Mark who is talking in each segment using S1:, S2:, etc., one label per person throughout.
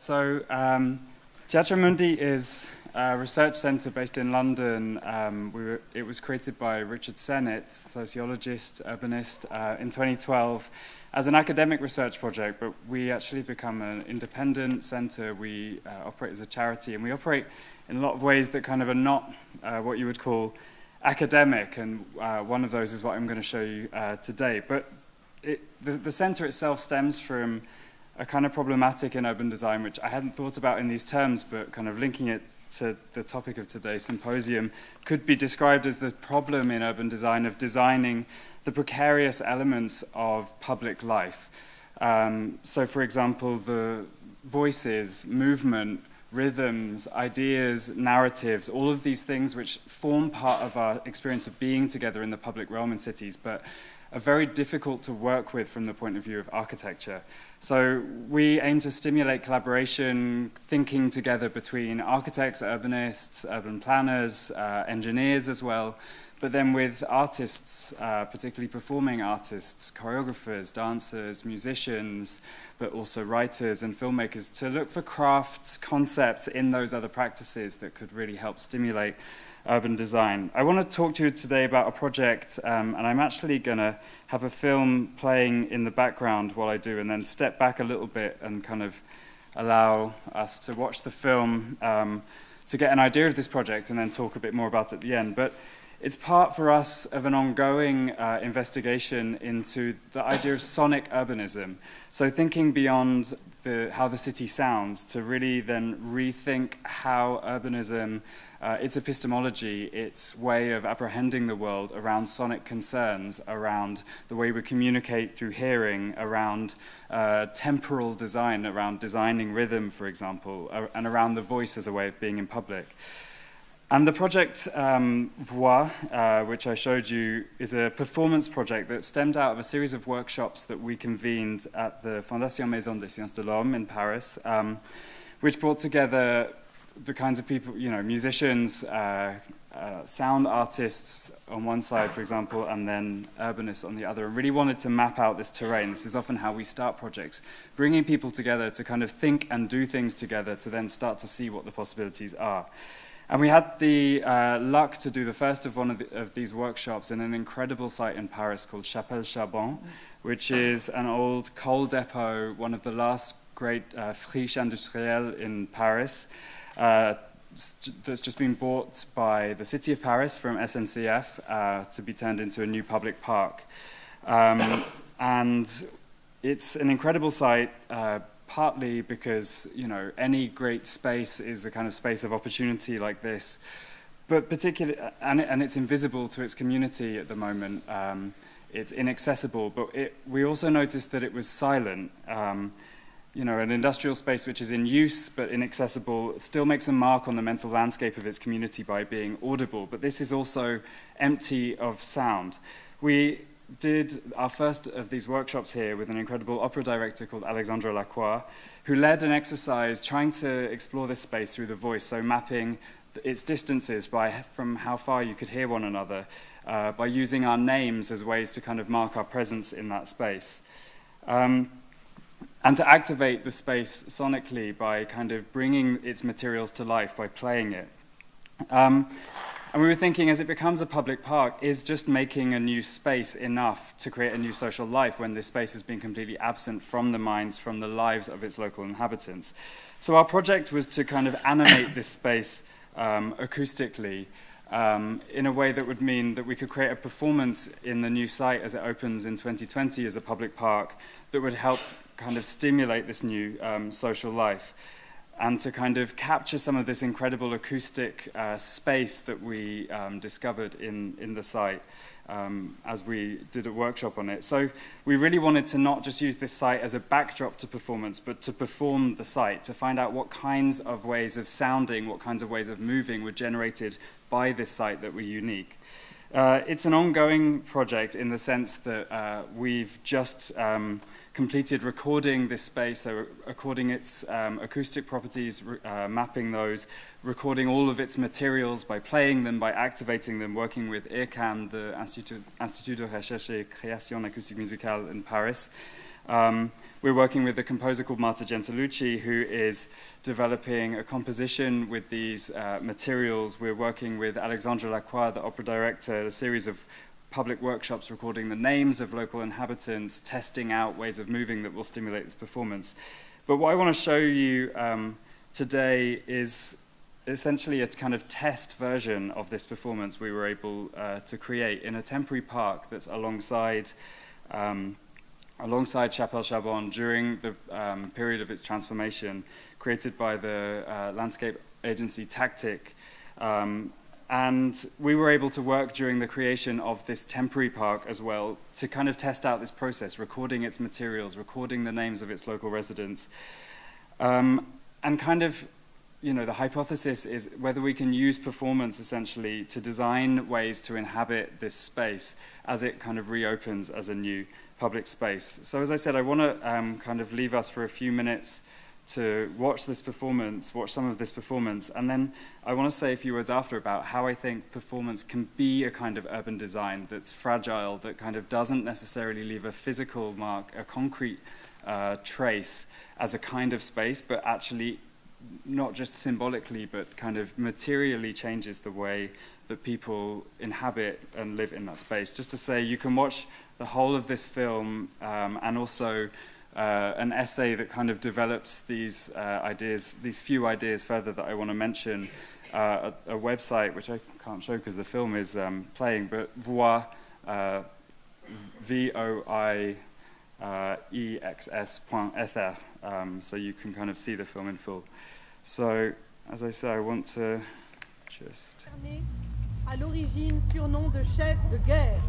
S1: So, Theatrum Mundi is a research centre based in London. It was created by Richard Sennett, sociologist, urbanist, in 2012 as an academic research project, but we actually become an independent centre. We operate as a charity, and we operate in a lot of ways that kind of are not what you would call academic, and one of those is what I'm going to show you today. But the centre itself stems from a kind of problematic in urban design, which I hadn't thought about in these terms, but kind of linking it to the topic of today's symposium, could be described as the problem in urban design of designing the precarious elements of public life. So, for example, the voices, movement, rhythms, ideas, narratives, all of these things which form part of our experience of being together in the public realm in cities, but are very difficult to work with from the point of view of architecture. So we aim to stimulate collaboration, thinking together between architects, urbanists, urban planners, engineers as well, but then with artists, particularly performing artists, choreographers, dancers, musicians, but also writers and filmmakers, to look for crafts, concepts in those other practices that could really help stimulate urban design. I want to talk to you today about a project, and I'm actually going to have a film playing in the background while I do, and then step back a little bit and kind of allow us to watch the film to get an idea of this project and then talk a bit more about it at the end. But it's part for us of an ongoing investigation into the idea of sonic urbanism. So thinking beyond how the city sounds to really then rethink how urbanism, its epistemology, its way of apprehending the world around sonic concerns, around the way we communicate through hearing, around temporal design, around designing rhythm, for example, and around the voice as a way of being in public. And the project Voix, which I showed you, is a performance project that stemmed out of a series of workshops that we convened at the Fondation Maison des Sciences de l'Homme in Paris, which brought together the kinds of people, you know, musicians, sound artists on one side, for example, and then urbanists on the other, and really wanted to map out this terrain. This is often how we start projects, bringing people together to kind of think and do things together to then start to see what the possibilities are. And we had the luck to do the first of one of these workshops in an incredible site in Paris called Chapelle Charbon, which is an old coal depot, one of the last great friches industrielles in Paris, that's just been bought by the city of Paris from SNCF to be turned into a new public park. And it's an incredible site, partly because, you know, any great space is a kind of space of opportunity like this, but particularly, and it's invisible to its community at the moment. It's inaccessible, but we also noticed that it was silent. You know, an industrial space which is in use but inaccessible still makes a mark on the mental landscape of its community by being audible, but this is also empty of sound. We did our first of these workshops here with an incredible opera director called Alexandra Lacroix, who led an exercise trying to explore this space through the voice, so mapping its distances from how far you could hear one another, by using our names as ways to kind of mark our presence in that space. And to activate the space sonically by kind of bringing its materials to life by playing it. And we were thinking, as it becomes a public park, is just making a new space enough to create a new social life when this space has been completely absent from the minds, from the lives of its local inhabitants? So our project was to kind of animate this space acoustically in a way that would mean that we could create a performance in the new site as it opens in 2020 as a public park that would help kind of stimulate this new social life, and to kind of capture some of this incredible acoustic space that we discovered in the site as we did a workshop on it. So we really wanted to not just use this site as a backdrop to performance, but to perform the site, to find out what kinds of ways of sounding, what kinds of ways of moving were generated by this site that were unique. It's an ongoing project in the sense that we've just completed recording this space, so recording its acoustic properties, mapping those, recording all of its materials by playing them, by activating them, working with IRCAM, the Institut de Recherche et Création Acoustique Musicale in Paris, We're working with a composer called Marta Gentilucci, who is developing a composition with these materials. We're working with Alexandra Lacroix, the opera director, a series of public workshops recording the names of local inhabitants, testing out ways of moving that will stimulate this performance. But what I want to show you today is essentially a kind of test version of this performance we were able to create in a temporary park that's alongside Chapelle Charbon during the period of its transformation, created by the landscape agency Tactic. And we were able to work during the creation of this temporary park as well to kind of test out this process, recording its materials, recording the names of its local residents. And kind of, you know, the hypothesis is whether we can use performance essentially to design ways to inhabit this space as it kind of reopens as a new public space. So as I said, I want to kind of leave us for a few minutes to watch this performance, watch some of this performance, and then I want to say a few words after about how I think performance can be a kind of urban design that's fragile, that kind of doesn't necessarily leave a physical mark, a concrete trace as a kind of space, but actually not just symbolically, but kind of materially changes the way that people inhabit and live in that space. Just to say, you can watch the whole of this film and also an essay that kind of develops these ideas, these few ideas further that I want to mention, a website which I can't show because the film is playing, but Voix, voixs.fr, so you can kind of see the film in full. So, as I say, I want to just...
S2: À l'origine, surnom de chef de guerre.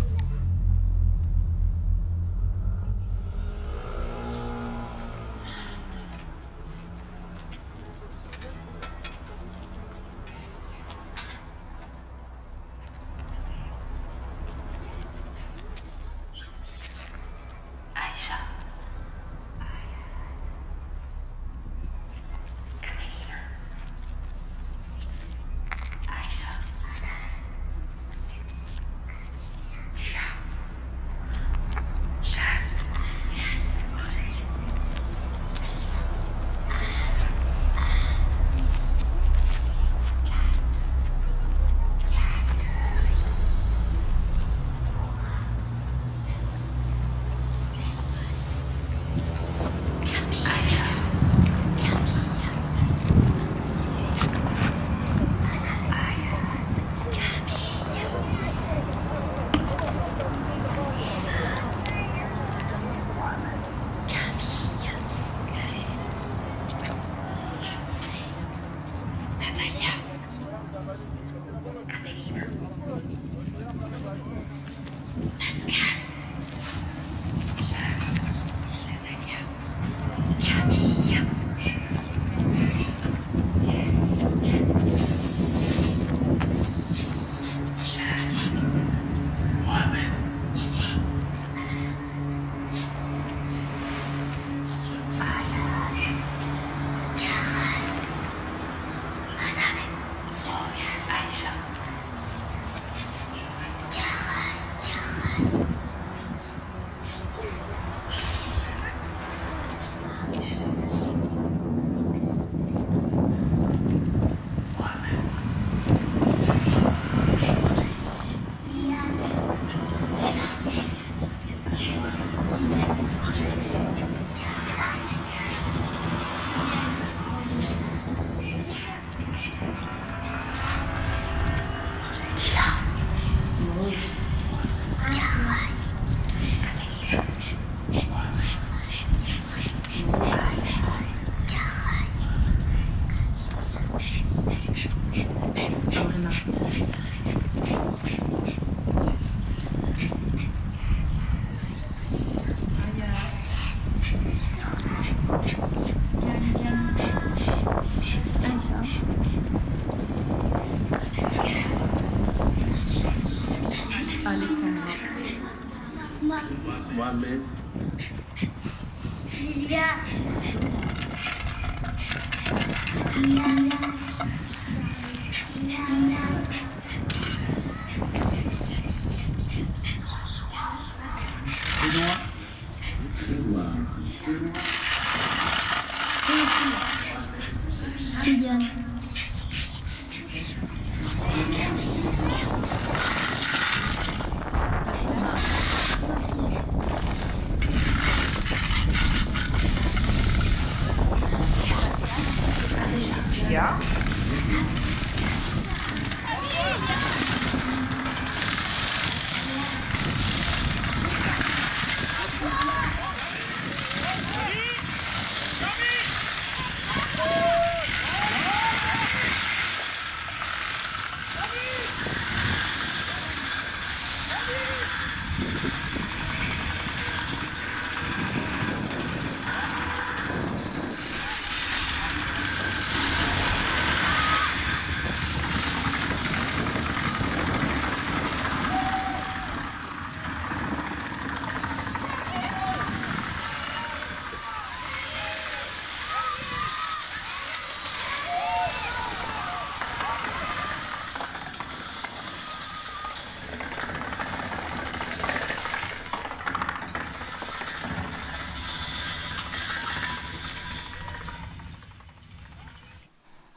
S3: Moi-même.
S4: Lilia.
S3: Benoît. voir.
S4: Julian.
S5: Ja?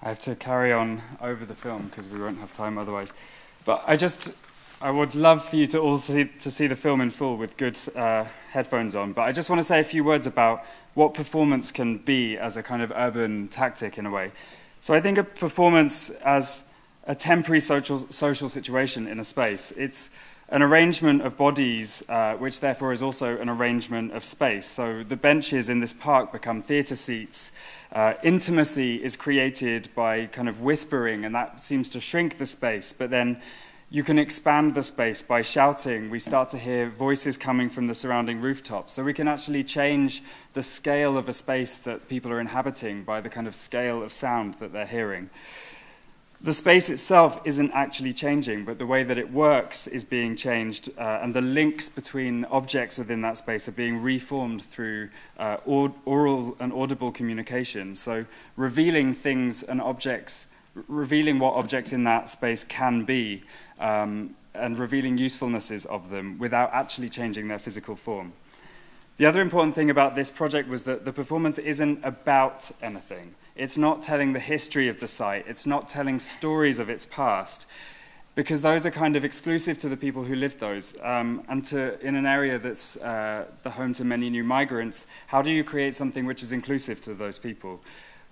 S1: I have to carry on over the film because we won't have time otherwise. But I would love for you to all see the film in full with good headphones on. But I just want to say a few words about what performance can be as a kind of urban tactic in a way. So I think of performance as a temporary social situation in a space. It's an arrangement of bodies, which therefore is also an arrangement of space. So the benches in this park become theatre seats. Intimacy is created by kind of whispering, and that seems to shrink the space. But then you can expand the space by shouting. We start to hear voices coming from the surrounding rooftops. So we can actually change the scale of a space that people are inhabiting by the kind of scale of sound that they're hearing. The space itself isn't actually changing, but the way that it works is being changed, and the links between objects within that space are being reformed through oral and audible communication. So revealing things and objects, revealing what objects in that space can be, and revealing usefulnesses of them without actually changing their physical form. The other important thing about this project was that the performance isn't about anything. It's not telling the history of the site. It's not telling stories of its past, because those are kind of exclusive to the people who lived those. And in an area that's the home to many new migrants, how do you create something which is inclusive to those people?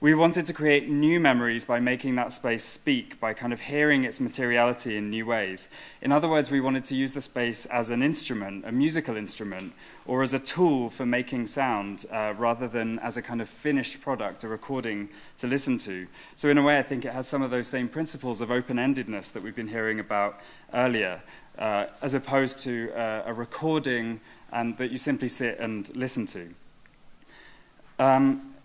S1: We wanted to create new memories by making that space speak, by kind of hearing its materiality in new ways. In other words, we wanted to use the space as an instrument, a musical instrument, or as a tool for making sound, rather than as a kind of finished product, a recording to listen to. So in a way, I think it has some of those same principles of open-endedness that we've been hearing about earlier, as opposed to a recording and that you simply sit and listen to.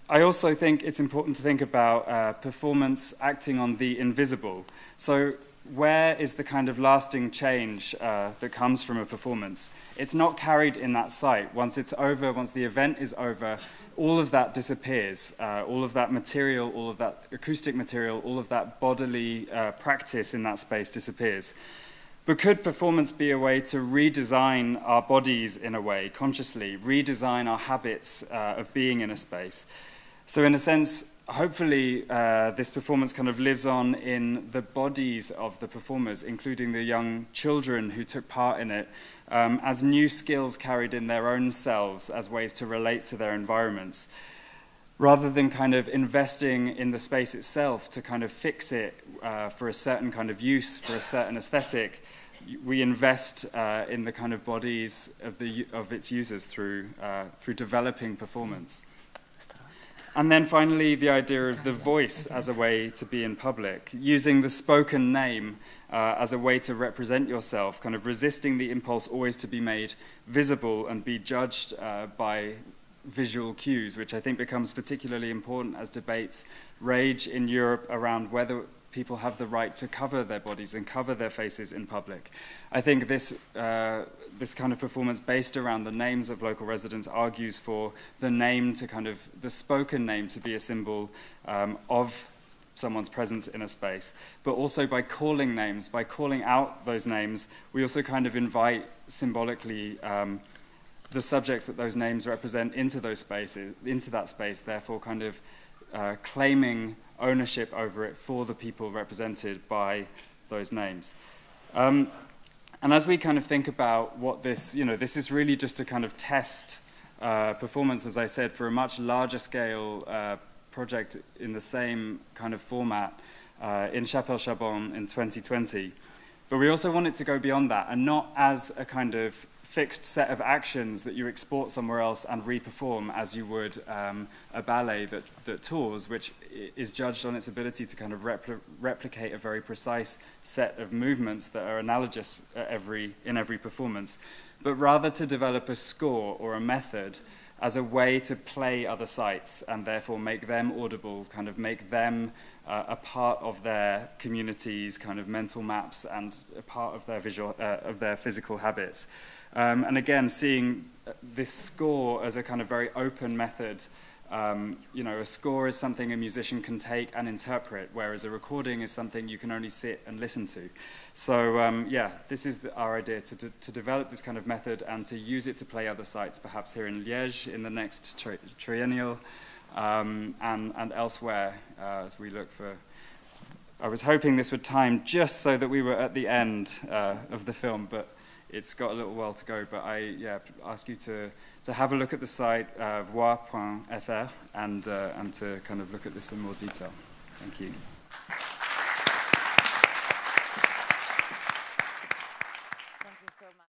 S1: I also think it's important to think about performance acting on the invisible. So where is the kind of lasting change that comes from a performance? It's not carried in that site. Once it's over, once the event is over, all of that disappears. All of that material, all of that acoustic material, all of that bodily practice in that space disappears. But could performance be a way to redesign our bodies in a way, consciously, redesign our habits of being in a space? So in a sense, hopefully this performance kind of lives on in the bodies of the performers, including the young children who took part in it, as new skills carried in their own selves as ways to relate to their environments. Rather than kind of investing in the space itself to kind of fix it for a certain kind of use, for a certain aesthetic, we invest in the kind of bodies of its users through developing performance. And then finally, the idea of the voice as a way to be in public, using the spoken name as a way to represent yourself, kind of resisting the impulse always to be made visible and be judged by visual cues, which I think becomes particularly important as debates rage in Europe around whether people have the right to cover their bodies and cover their faces in public. I think this kind of performance based around the names of local residents argues for the name to kind of, the spoken name to be a symbol of someone's presence in a space, but also by calling names, by calling out those names, we also kind of invite symbolically the subjects that those names represent into those spaces, into that space, therefore kind of claiming ownership over it for the people represented by those names. And as we kind of think about what this, this is really just a kind of test performance, as I said, for a much larger scale project in the same kind of format in Chapelle Charbon in 2020. But we also want it to go beyond that, and not as a kind of fixed set of actions that you export somewhere else and re-perform as you would a ballet that tours, which is judged on its ability to kind of replicate a very precise set of movements that are analogous in every performance, but rather to develop a score or a method as a way to play other sites and therefore make them audible, kind of make them a part of their community's kind of mental maps and a part of their physical habits. And again, seeing this score as a kind of very open method. A score is something a musician can take and interpret, whereas a recording is something you can only sit and listen to. So this is our idea, to develop this kind of method and to use it to play other sites, perhaps here in Liège in the next triennial, and elsewhere as we look for. I was hoping this would time just so that we were at the end of the film, but it's got a little while to go. But I ask you to have a look at the site voir.fr and to kind of look at this in more detail. Thank you.